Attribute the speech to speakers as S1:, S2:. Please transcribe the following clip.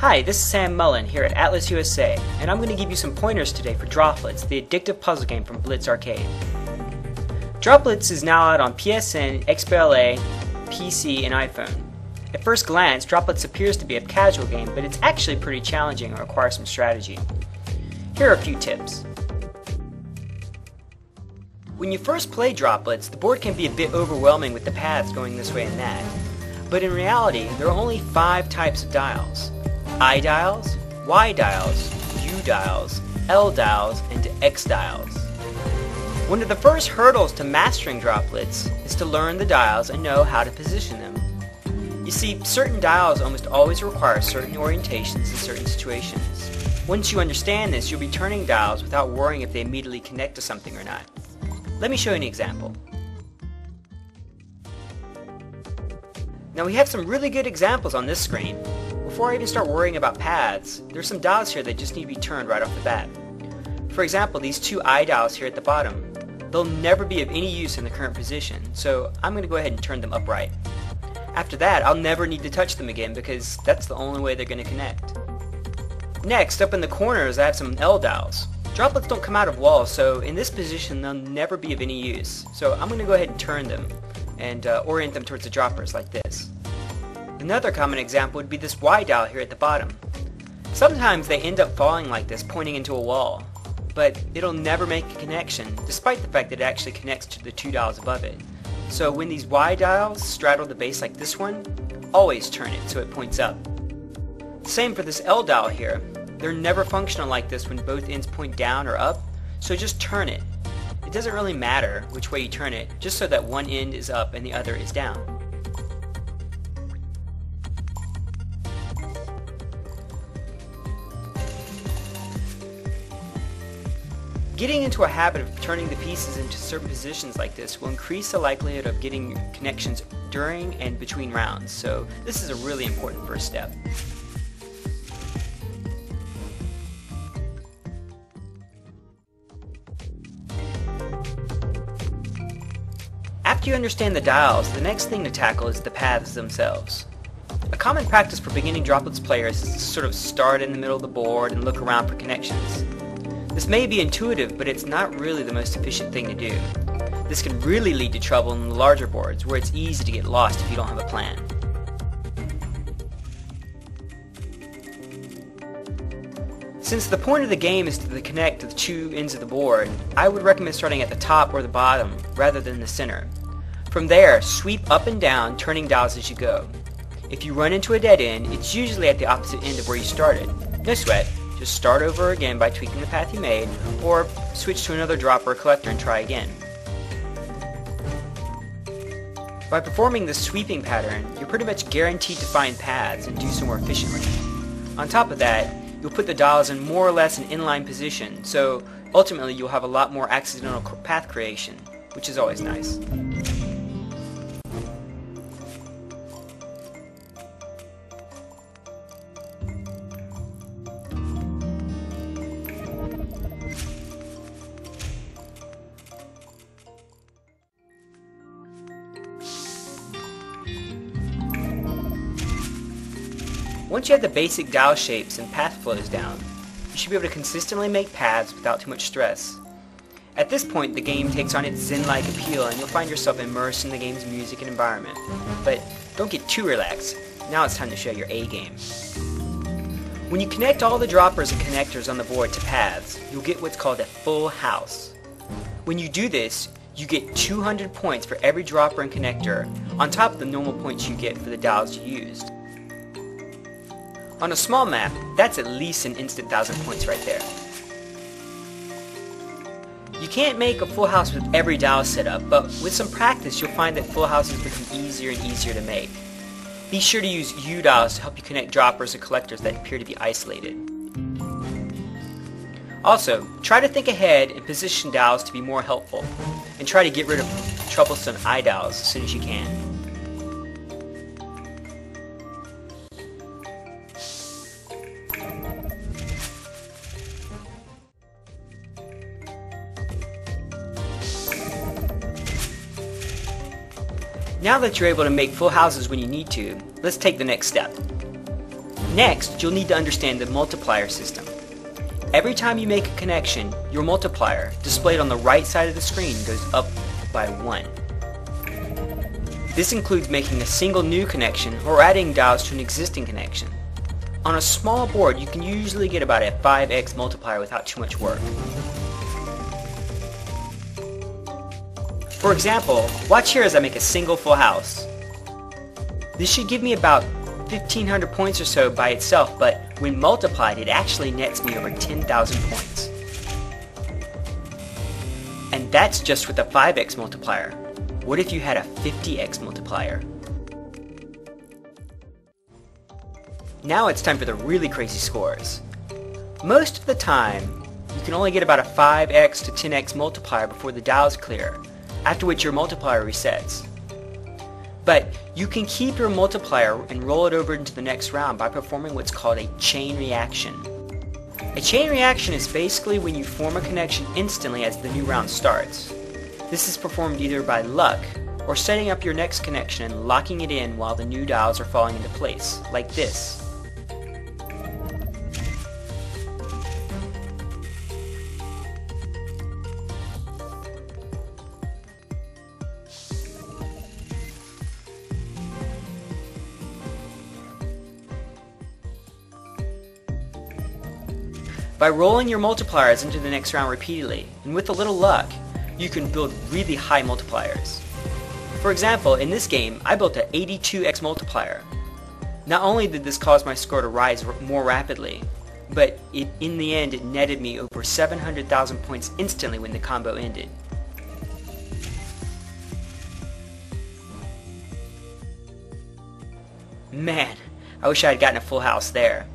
S1: Hi, this is Sam Mullen here at Atlas USA, and I'm going to give you some pointers today for Droplitz, the addictive puzzle game from Blitz Arcade. Droplitz is now out on PSN, XBLA, PC, and iPhone. At first glance, Droplitz appears to be a casual game, but it's actually pretty challenging and requires some strategy. Here are a few tips. When you first play Droplitz, the board can be a bit overwhelming with the paths going this way and that. But in reality, there are only 5 types of dials. I dials, Y dials, U dials, L dials, and X dials. One of the first hurdles to mastering Droplitz is to learn the dials and know how to position them. You see, certain dials almost always require certain orientations in certain situations. Once you understand this, you'll be turning dials without worrying if they immediately connect to something or not. Let me show you an example. Now we have some really good examples on this screen. Before I even start worrying about paths, there's some dials here that just need to be turned right off the bat. For example, these 2 I dials here at the bottom, they'll never be of any use in the current position, so I'm going to go ahead and turn them upright. After that, I'll never need to touch them again because that's the only way they're going to connect. Next, up in the corners, I have some L dials. Droplets don't come out of walls, so in this position they'll never be of any use. So I'm going to go ahead and turn them and orient them towards the droppers like this. Another common example would be this Y dial here at the bottom. Sometimes they end up falling like this, pointing into a wall, but it'll never make a connection, despite the fact that it actually connects to the 2 dials above it. So when these Y dials straddle the base like this one, always turn it so it points up. Same for this L dial here. They're never functional like this when both ends point down or up, so just turn it. It doesn't really matter which way you turn it, just so that one end is up and the other is down. Getting into a habit of turning the pieces into certain positions like this will increase the likelihood of getting connections during and between rounds, so this is a really important first step. After you understand the dials, the next thing to tackle is the paths themselves. A common practice for beginning Droplitz players is to sort of start in the middle of the board and look around for connections. This may be intuitive, but it's not really the most efficient thing to do. This can really lead to trouble in the larger boards, where it's easy to get lost if you don't have a plan. Since the point of the game is to connect the 2 ends of the board, I would recommend starting at the top or the bottom, rather than the center. From there, sweep up and down, turning dials as you go. If you run into a dead end, it's usually at the opposite end of where you started. No sweat. Just start over again by tweaking the path you made, or switch to another dropper or collector and try again. By performing this sweeping pattern, you're pretty much guaranteed to find paths and do so more efficiently. On top of that, you'll put the dials in more or less an inline position, so ultimately you'll have a lot more accidental path creation, which is always nice. Once you have the basic dial shapes and path flows down, you should be able to consistently make paths without too much stress. At this point, the game takes on its zen-like appeal and you'll find yourself immersed in the game's music and environment. But don't get too relaxed. Now it's time to show your A game. When you connect all the droppers and connectors on the board to paths, you'll get what's called a full house. When you do this, you get 200 points for every dropper and connector, on top of the normal points you get for the dials you used. On a small map, that's at least an instant 1,000 points right there. You can't make a full house with every dial set up, but with some practice you'll find that full houses become easier and easier to make. Be sure to use U dials to help you connect droppers and collectors that appear to be isolated. Also, try to think ahead and position dials to be more helpful, and try to get rid of troublesome I dials as soon as you can. Now that you're able to make full houses when you need to, let's take the next step. Next, you'll need to understand the multiplier system. Every time you make a connection, your multiplier, displayed on the right side of the screen, goes up by 1. This includes making a single new connection or adding dials to an existing connection. On a small board, you can usually get about a 5x multiplier without too much work. For example, watch here as I make a single full house. This should give me about 1,500 points or so by itself, but when multiplied, it actually nets me over 10,000 points. And that's just with a 5x multiplier. What if you had a 50x multiplier? Now it's time for the really crazy scores. Most of the time, you can only get about a 5x to 10x multiplier before the dials clear, after which your multiplier resets. But you can keep your multiplier and roll it over into the next round by performing what's called a chain reaction. A chain reaction is basically when you form a connection instantly as the new round starts. This is performed either by luck or setting up your next connection and locking it in while the new dials are falling into place, like this. By rolling your multipliers into the next round repeatedly, and with a little luck, you can build really high multipliers. For example, in this game, I built an 82x multiplier. Not only did this cause my score to rise more rapidly, but in the end it netted me over 700,000 points instantly when the combo ended. Man, I wish I had gotten a full house there.